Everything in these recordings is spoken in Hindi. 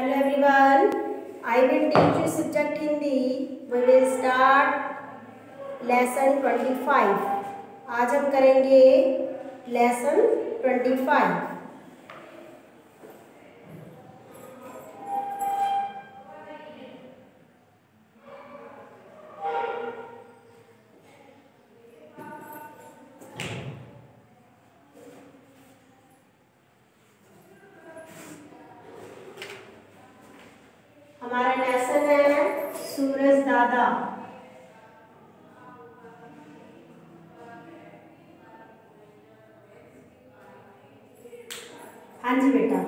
Hello everyone, I will teach you subject Hindi. We will start lesson 25. आज हम करेंगे lesson 25. हमारा लेसन है सूरज दादा। हाँ जी बेटा,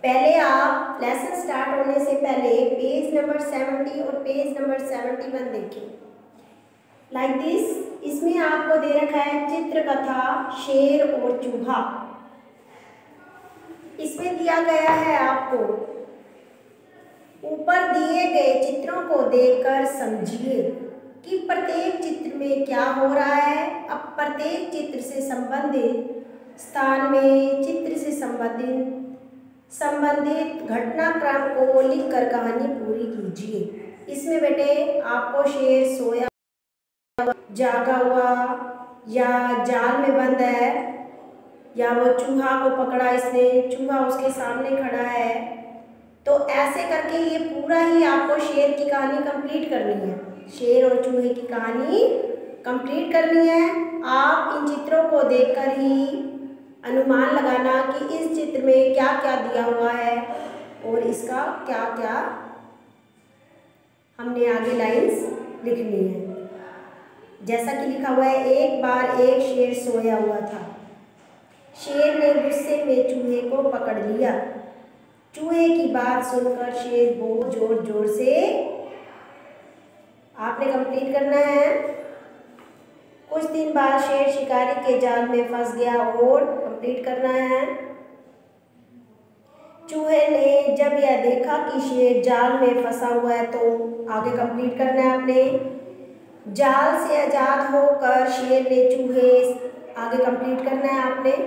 पहले आप लेसन स्टार्ट होने से पहले पेज नंबर 70 और पेज नंबर 71 देखें। लाइक दिस, इसमें आपको दे रखा है चित्र कथा शेर और चूहा। इसमें दिया गया है आपको ऊपर दिए गए चित्रों को देखकर समझिए कि प्रत्येक चित्र में क्या हो रहा है। अब प्रत्येक चित्र से संबंधित स्थान में चित्र से संबंधित घटनाक्रम को लिखकर कहानी पूरी कीजिए। इसमें बेटे आपको शेर सोया जागा हुआ या जाल में बंद है, या वो चूहा को पकड़ा इसने, चूहा उसके सामने खड़ा है। तो ऐसे करके ये पूरा ही आपको शेर की कहानी कंप्लीट करनी है। शेर और चूहे की कहानी कंप्लीट करनी है। आप इन चित्रों को देखकर ही अनुमान लगाना कि इस चित्र में क्या क्या दिया हुआ है और इसका क्या क्या हमने आगे लाइंस लिखनी है। जैसा कि लिखा हुआ है, एक बार एक शेर सोया हुआ था। शेर ने गुस्से में चूहे को पकड़ लिया। चूहे की बात सुनकर शेर बहुत जोर जोर से, आपने कंप्लीट करना है। कुछ दिन बाद शेर शिकारी के जाल में फंस गया और कंप्लीट करना है। चूहे ने जब यह देखा कि शेर जाल में फंसा हुआ है तो आगे कंप्लीट करना है आपने। जाल से आज़ाद होकर शेर ने चूहे, आगे कंप्लीट करना है आपने।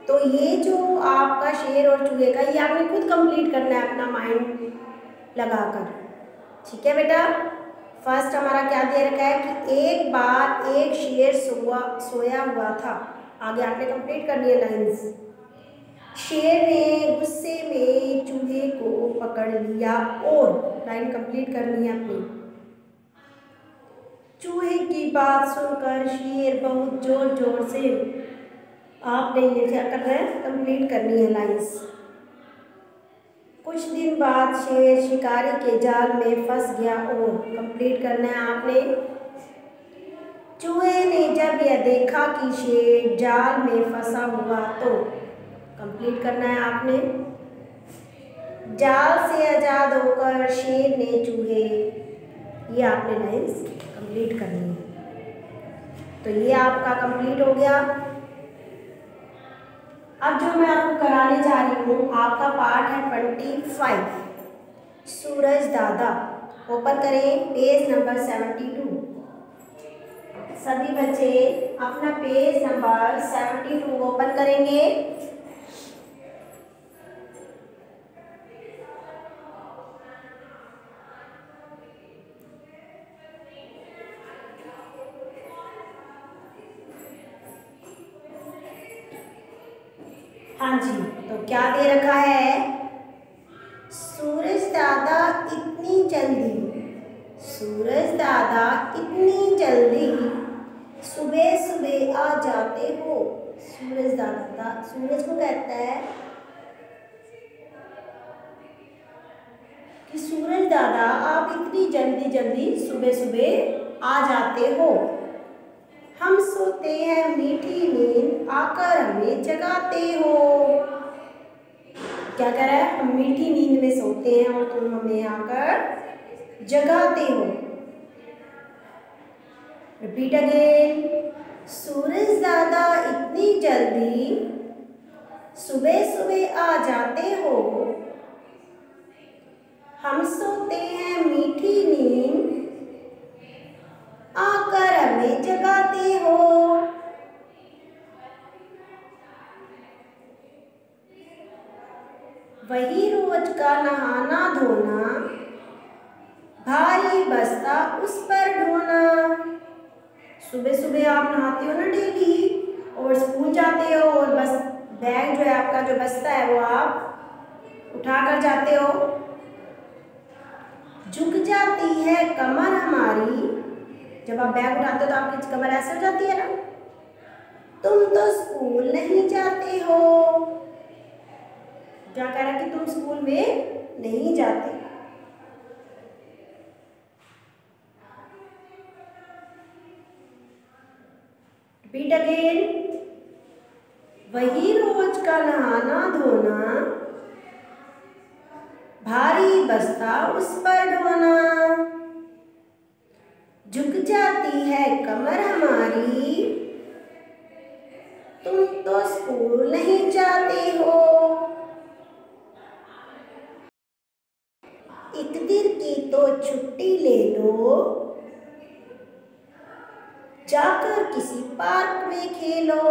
तो ये जो आपका शेर और चूहे का, ये आपने खुद कंप्लीट करना है अपना माइंड लगाकर। ठीक है बेटा, फर्स्ट हमारा क्या दे रखा है कि एक बार एक शेर सोया हुआ था। आगे आपने कंप्लीट करनी है लाइंस। शेर ने गुस्से में चूहे को पकड़ लिया और लाइन कंप्लीट करनी है अपनी। चूहे की बात सुनकर शेर बहुत जोर जोर से, आपने ये क्या करना है, कंप्लीट करनी है लाइंस। कुछ दिन बाद शेर शिकारी के जाल में फंस गया और कंप्लीट करना है आपने। चूहे ने जब यह देखा कि शेर जाल में फंसा हुआ तो कंप्लीट करना है आपने। जाल से आज़ाद होकर शेर ने चूहे, ये आपने लाइंस कंप्लीट करनी है। तो ये आपका कंप्लीट हो गया। अब जो मैं आपको कराने जा रही हूँ, आपका पार्ट है 25 सूरज दादा। ओपन करें पेज नंबर 72। सभी बच्चे अपना पेज नंबर 72 ओपन करेंगे। हाँ जी, तो क्या दे रखा है, सूरज दादा इतनी जल्दी सुबह सुबह आ जाते हो। सूरज दादा सूरज को कहता है कि सूरज दादा आप इतनी जल्दी सुबह सुबह आ जाते हो। हम सोते हैं मीठी नींद आकर हमें जगाते हो। क्या कह रहा है, हम मीठी नींद में सोते हैं और तुम हमें आकर जगाते हो। रिपीट अगेन, सूरज दादा इतनी जल्दी सुबह सुबह आ जाते हो। हम सोते हैं मीठी नींद आकर हमें जगाते हो। वही रोज का नहाना धोना, भारी बस्ता उस पर ढोना। सुबह सुबह आप नहाते हो ना डेली और स्कूल जाते हो और बस बैग जो है आपका जो बस्ता है वो आप उठा कर जाते हो। झुक जाती है कमर हमारी, जब आप बैग उठाते हो तो आपकी कमर ऐसे हो जाती है ना। तुम तो स्कूल नहीं जाते हो, क्या कह रहा है कि तुम स्कूल में नहीं जाते। रिपीट अगेन, वही रोज का नहाना धोना, भारी बस्ता उस पर ढोना। झुक जाती है कमर हमारी, तुम तो स्कूल नहीं जाते हो। एक दिन की तो छुट्टी ले लो, जाकर किसी पार्क में खेलो।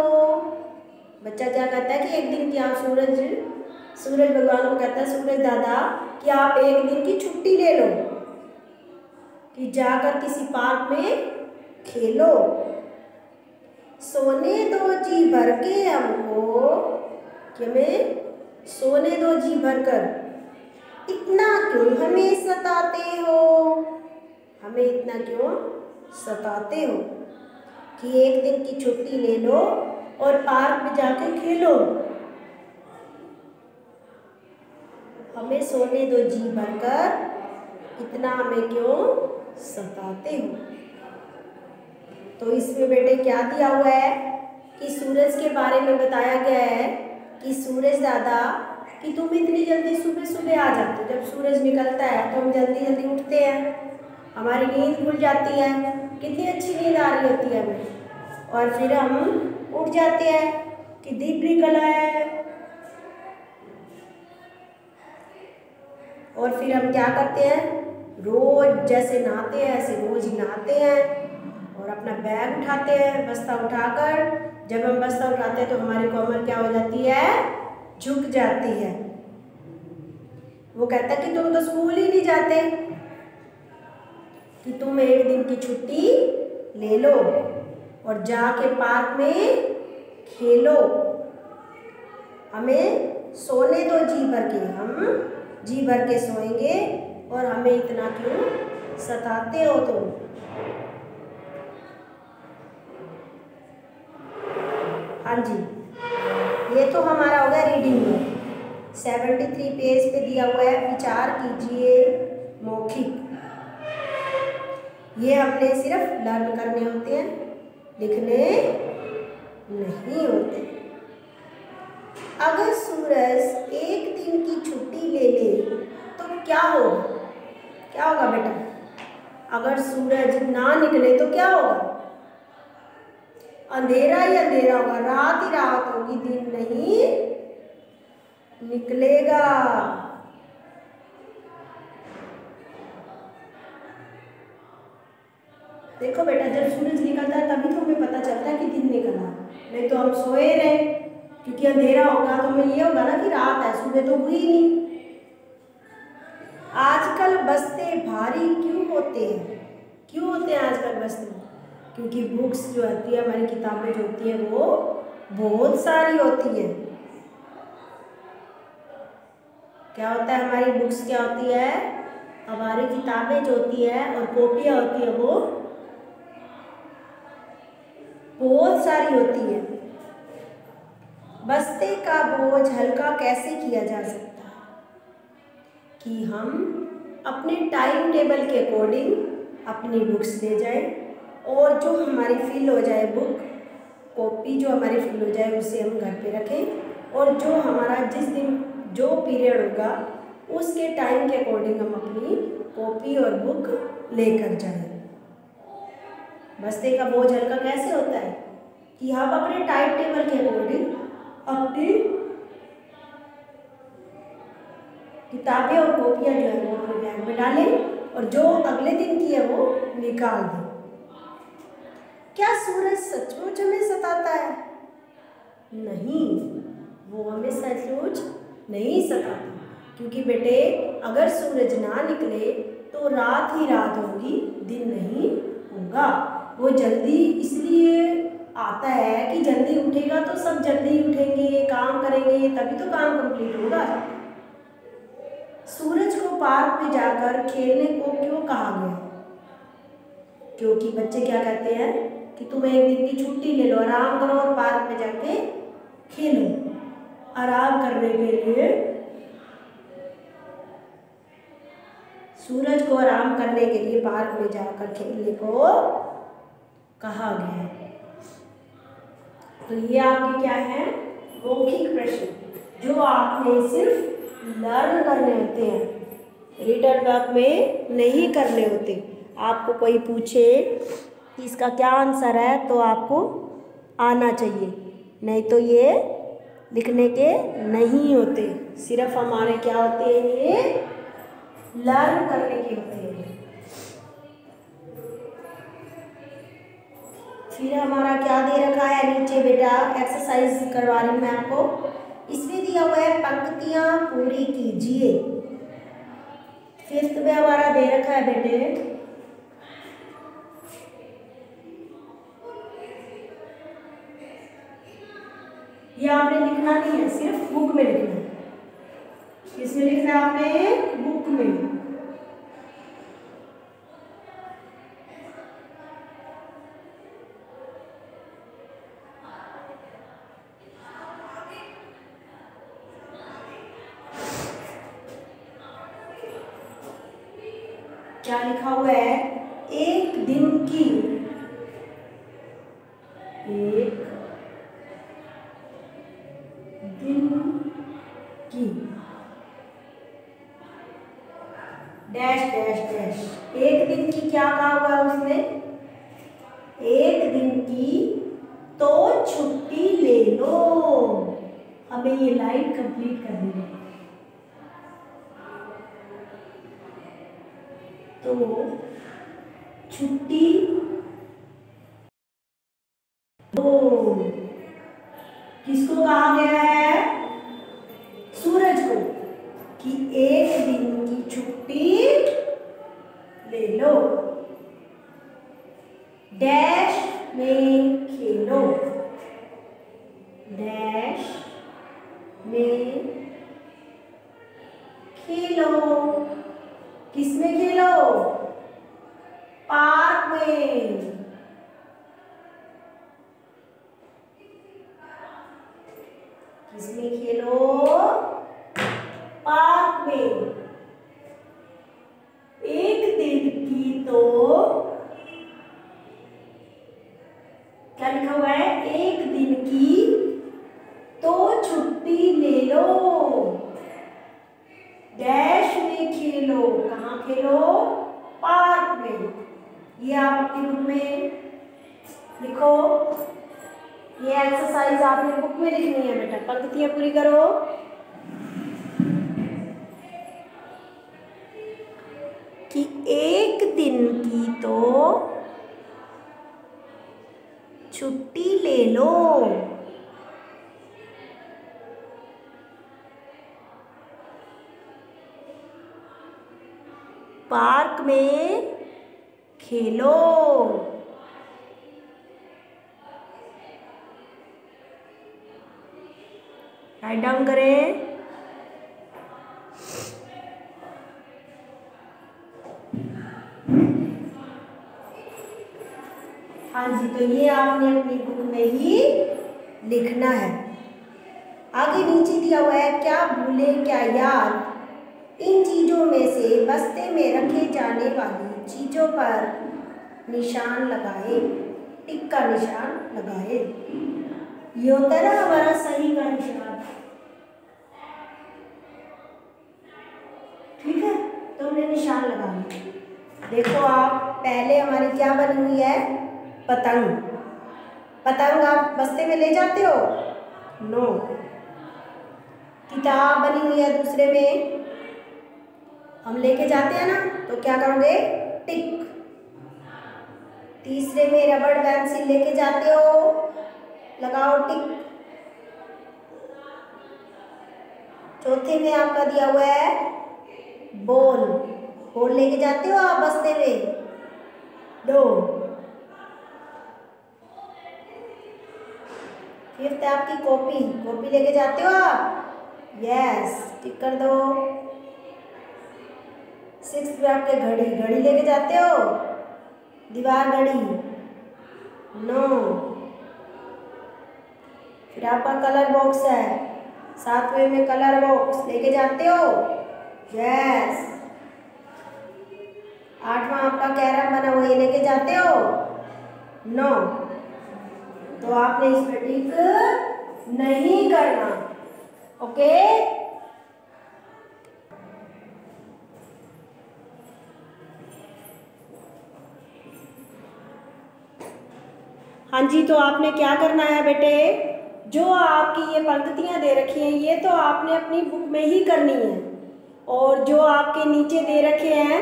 बच्चा क्या कहता है कि एक दिन की आप सूरज भगवान को कहता है, सूरज दादा कि आप एक दिन की छुट्टी ले लो कि जाकर किसी पार्क में खेलो। सोने दो जी भर के हमको, कि हमें सोने दो जी भर कर, इतना क्यों हमें सताते हो। हमें इतना क्यों सताते हो कि एक दिन की छुट्टी ले लो और पार्क में जाके खेलो। हमें सोने दो जी भरकर, इतना हमें क्यों सताते हो। तो इसमें बेटे क्या दिया हुआ है कि सूरज के बारे में बताया गया है कि सूरज दादा कि तुम इतनी जल्दी सुबह सुबह आ जाते हो। जब सूरज निकलता है तो हम जल्दी जल्दी उठते हैं, हमारी नींद खुल जाती है, कितनी अच्छी नींद आ रही होती है हमें, और फिर हम उठ जाते हैं कि दिन निकल आया है। और फिर हम क्या करते हैं, रोज जैसे नहाते हैं ऐसे रोज ही नहाते हैं और अपना बैग उठाते हैं बस्ता उठाकर। जब हम बस्ता उठाते हैं तो हमारी कमर क्या हो जाती है, झुक जाती है। वो कहता है कि तुम तो स्कूल ही नहीं जाते, कि तुम एक दिन की छुट्टी ले लो और जाके पार्क में खेलो। हमें सोने दो जी भर के, हम जी भर के सोएंगे और हमें इतना क्यों सताते हो तुम। हाँ जी, ये तो हमारा हो गया रीडिंग में। 73 पेज पे दिया हुआ है विचार कीजिए मौखिक। ये हमने सिर्फ लर्न करने होते हैं, लिखने नहीं होते। अगर सूरज एक दिन की छुट्टी ले ले तो क्या होगा, क्या होगा बेटा। अगर सूरज ना निकले तो क्या होगा, अंधेरा ही अंधेरा होगा, रात ही रात होगी, दिन नहीं निकलेगा। देखो बेटा, जब सूरज निकलता है तभी तो हमें पता चलता है कि दिन निकला, नहीं तो हम सोए रहे, क्योंकि अंधेरा होगा तो हमें ये होगा ना कि रात है, सुबह तो हुई नहीं। आजकल बस्ते भारी क्यों होते हैं, क्यों होते हैं आजकल बस्ते, क्योंकि बुक्स जो होती है, हमारी किताबें जो होती है वो बहुत सारी होती है। क्या होता है, हमारी बुक्स क्या होती है, हमारी किताबें जो होती है और कॉपियाँ होती है वो बहुत सारी होती है। बस्ते का बोझ हल्का कैसे किया जा सकता है, कि हम अपने टाइम टेबल के अकॉर्डिंग अपनी बुक्स ले जाएं और जो हमारी फिल हो जाए बुक कॉपी जो हमारी फिल हो जाए उसे हम घर पे रखें, और जो हमारा जिस दिन जो पीरियड होगा उसके टाइम के अकॉर्डिंग हम अपनी कॉपी और बुक लेकर जाएं। बस्ते का बोझ हल्का कैसे होता है कि हम अपने टाइम टेबल के अकॉर्डिंग अपनी किताबें और कॉपियाँ जो है वो अपने बैग में डालें और जो अगले दिन की है वो निकाल दें। क्या सूरज सचमुच हमें सताता है? नहीं, वो हमें सचमुच नहीं सताता। क्योंकि बेटे अगर सूरज ना निकले तो रात ही रात होगी, दिन नहीं होगा। वो जल्दी इसलिए आता है कि जल्दी उठेगा तो सब जल्दी उठेंगे, काम करेंगे, तभी तो काम कंप्लीट होगा। सूरज को पार्क में जाकर खेलने को क्यों कहा गया? क्योंकि बच्चे क्या कहते हैं कि तुम एक दिन की छुट्टी ले लो, आराम करो और पार्क में जाके खेलो। आराम करने के लिए सूरज को आराम करने के लिए पार्क में जाकर खेलने को कहा गया है। तो ये आपके क्या है, मौखिक प्रश्न जो आपने सिर्फ लर्न करने होते हैं, रिटन वर्क में नहीं करने होते। आपको कोई पूछे कि इसका क्या आंसर है तो आपको आना चाहिए, नहीं तो ये लिखने के नहीं होते। सिर्फ हमारे क्या होते हैं, ये लर्न करने के होते हैं। फिर हमारा क्या दे रखा है नीचे बेटा, एक्सरसाइज करवा रही हूँ मैं आपको। इसमें दिया हुआ है पंक्तियां पूरी कीजिए। फिफ्थ में हमारा दे रखा है बेटे, ये आपने लिखना नहीं है, सिर्फ बुक में लिखना है। इसमें लिखना है आपने बुक में। क्या लिखा हुआ है, एक दिन की, एक दिन की डैश डैश डैश। एक दिन की क्या कहा हुआ है उसने, एक दिन की तो छुट्टी ले लो। हमें ये लाइन कंप्लीट करनी है। तो छुट्टी दो, किसको कहा गया है, सूरज को, कि एक दिन की छुट्टी ले लो, डैश में खेलो, डैश में खेलो। किसमें खेलो, पार्क में। किसमें खेलो, पार्क में। एक दिन की तो क्या लिखा हुआ है, एक दिन की तो छुट्टी ले लो, डैश में खेलो। कहाँ खेलो, पार्क में। ये आप अपनी बुक में लिखो। ये एक्सरसाइज आपने बुक में लिखनी है बेटा। पंक्तियां पूरी करो। कि एक दिन की तो छुट्टी ले लो, पार्क में खेलो। राइट डाउन करें। हाँ जी, तो ये आपने अपनी बुक में ही लिखना है। आगे नीचे दिया हुआ है, क्या भूले क्या याद, इन चीज़ों में से बस्ते में रखे जाने वाली चीज़ों पर निशान लगाए, टिक का निशान लगाए। ये होता है ना हमारा सही का निशान, ठीक है, तो हमने निशान लगा लिया। देखो आप, पहले हमारी क्या बनी हुई है, पतंग। पतंग आप बस्ते में ले जाते हो, नो। किताब बनी हुई है दूसरे में, हम लेके जाते हैं ना, तो क्या करोगे, टिक। तीसरे में रबड़ पेंसिल लेके जाते हो, लगाओ टिक। चौथे में आपका दिया हुआ है बॉल। बॉल लेके जाते हो आप बस्ते में? नो। फिफ्थ है आपकी कॉपी। कॉपी लेके जाते हो आप? यस, टिक कर दो। सिक्स्थ में आपके घड़ी। घड़ी लेके जाते हो? दीवार घड़ी। नो। फिर आपका कलर बॉक्स है। सातवें में कलर बॉक्स लेके जाते हो? यस। आठवां आपका कैरम बना हुआ, ये लेके जाते हो? नो। तो आपने इसमें टिक नहीं करना। ओके। हाँ जी, तो आपने क्या करना है बेटे, जो आपकी ये पंक्तियाँ दे रखी हैं ये तो आपने अपनी बुक में ही करनी है, और जो आपके नीचे दे रखे हैं,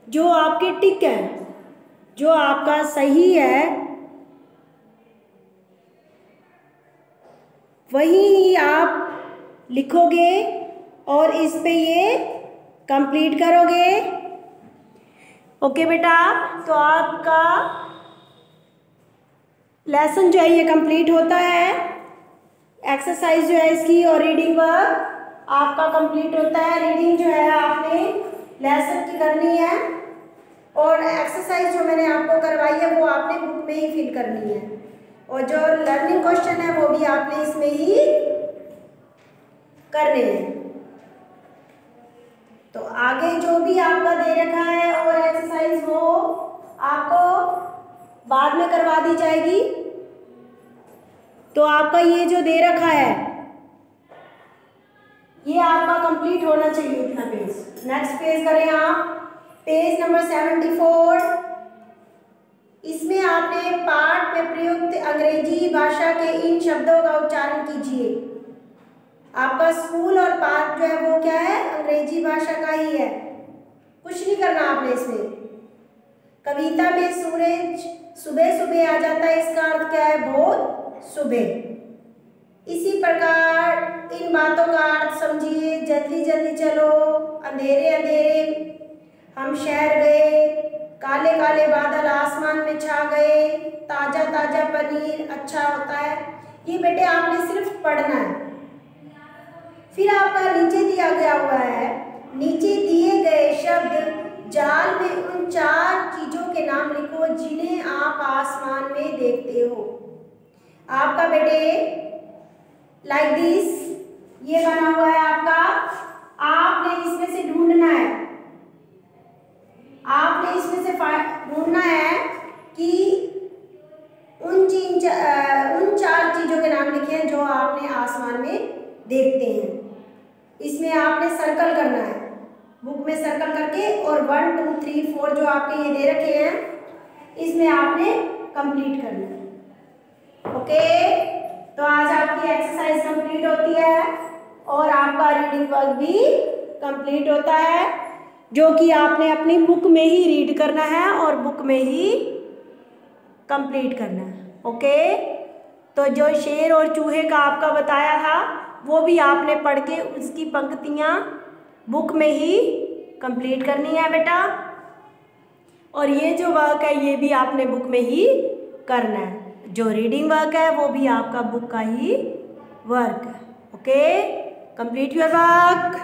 जो आपके टिक हैं, जो आपका सही है वही आप लिखोगे और इस पे ये कंप्लीट करोगे। ओके बेटा, तो आपका लेसन जो है ये कंप्लीट होता है। एक्सरसाइज जो है इसकी और रीडिंग वर्क आपका कंप्लीट होता है। रीडिंग जो है आपने लेसन की करनी है, और एक्सरसाइज जो मैंने आपको करवाई है वो आपने बुक में ही फिल करनी है, और जो लर्निंग क्वेश्चन है वो भी आपने इसमें ही करने हैं। तो आगे जो भी आपका दे रखा है और एक्सरसाइज वो आपको बाद में करवा दी जाएगी। तो आपका ये जो दे रखा है ये आपका कंप्लीट होना चाहिए इतना पेज। नेक्स्ट पेज करें आप, पेज नंबर 74। इसमें आपने पाठ में प्रयुक्त अंग्रेजी भाषा के इन शब्दों का उच्चारण कीजिए। आपका स्कूल और पाठ जो है वो क्या है, अंग्रेजी भाषा का ही है, कुछ नहीं करना आपने इसमें। कविता में सूरज सुबह सुबह आ जाता है, इसका अर्थ क्या है, बहुत सुबह। इसी प्रकार इन बातों का अर्थ समझिए। जल्दी जल्दी चलो, अंधेरे अंधेरे हम शहर गए, काले काले बादल आसमान में छा गए, ताज़ा ताज़ा पनीर अच्छा होता है। ये बेटे आपने सिर्फ पढ़ना है। फिर आपका नीचे दिया गया हुआ है, नीचे दिए गए शब्द जाल में उन 4 चीज़ों के नाम लिखो जिन्हें आप आसमान में देखते हो। आपका बेटे लाइक दिस ये बना हुआ है आपका, आपने इसमें से ढूंढना है, आपने इसमें से ढूंढना है कि उन 4 चीज़ों के नाम लिखे हैं जो आपने आसमान में देखते हैं। इसमें आपने सर्कल करना है, बुक में सर्कल करके, और 1 2 3 4 जो आपके ये दे रखे हैं इसमें आपने कंप्लीट करना है। ओके, तो आज आपकी एक्सरसाइज कंप्लीट होती है और आपका रीडिंग वर्क भी कंप्लीट होता है, जो कि आपने अपनी बुक में ही रीड करना है और बुक में ही कंप्लीट करना है। ओके, तो जो शेर और चूहे का आपका बताया था वो भी आपने पढ़ के उसकी पंक्तियाँ बुक में ही कंप्लीट करनी है बेटा, और ये जो वर्क है ये भी आपने बुक में ही करना है। जो रीडिंग वर्क है वो भी आपका बुक का ही वर्क है। Okay, complete your work.